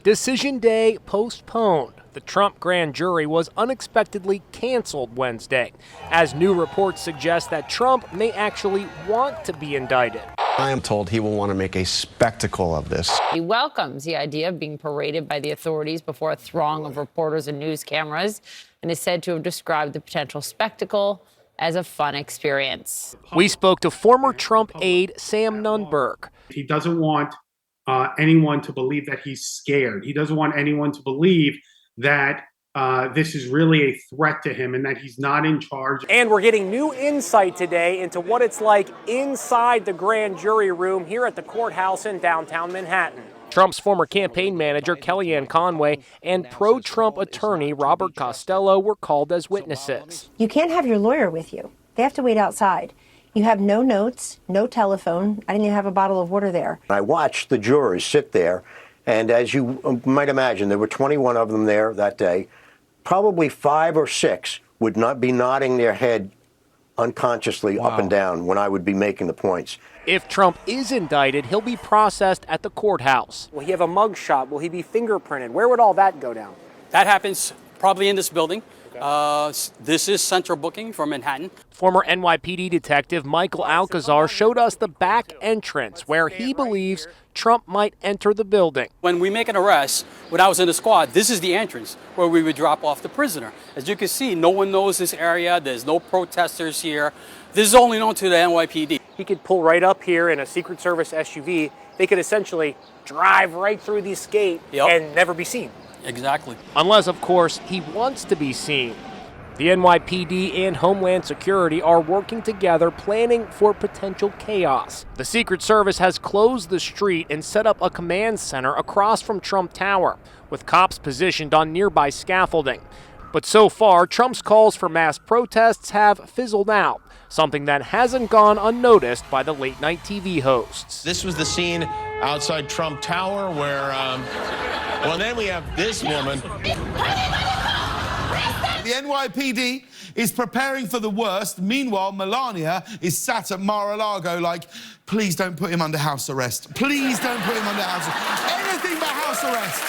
Decision day postponed. The Trump grand jury was unexpectedly canceled Wednesday, as new reports suggest that Trump may actually want to be indicted. I am told he will want to make a spectacle of this. He welcomes the idea of being paraded by the authorities before a throng of reporters and news cameras, and is said to have described the potential spectacle as a fun experience. We spoke to former Trump aide Sam Nunberg. He doesn't want anyone to believe that he's scared. He doesn't want anyone to believe that this is really a threat to him and that he's not in charge. And we're getting new insight today into what it's like inside the grand jury room here at the courthouse in downtown Manhattan. Trump's former campaign manager, Kellyanne Conway, and pro-Trump attorney Robert Costello were called as witnesses. You can't have your lawyer with you. They have to wait outside. You have no notes, no telephone. I didn't even have a bottle of water there. I watched the jurors sit there, and as you might imagine, there were 21 of them there that day. Probably 5 or 6 would not be nodding their head unconsciously up and down when I would be making the points. If Trump is indicted, he'll be processed at the courthouse. Will he have a mugshot? Will he be fingerprinted? Where would all that go down? That happens probably in this building. This is central booking for Manhattan. Former NYPD detective Michael Alcazar showed us the back entrance where he believes Trump might enter the building. When we make an arrest, when I was in the squad, this is the entrance where we would drop off the prisoner. As you can see, no one knows this area. There's no protesters here. This is only known to the NYPD. He could pull right up here in a Secret Service SUV. They could essentially drive right through this gate and never be seen. Exactly. Unless, of course, he wants to be seen. The NYPD and Homeland Security are working together, planning for potential chaos. The Secret Service has closed the street and set up a command center across from Trump Tower, with cops positioned on nearby scaffolding. But so far, Trump's calls for mass protests have fizzled out, something that hasn't gone unnoticed by the late-night TV hosts. This was the scene outside Trump Tower where, well, then we have this woman. The NYPD is preparing for the worst. Meanwhile, Melania is sat at Mar-a-Lago like, please don't put him under house arrest. Please don't put him under house arrest. Anything but house arrest.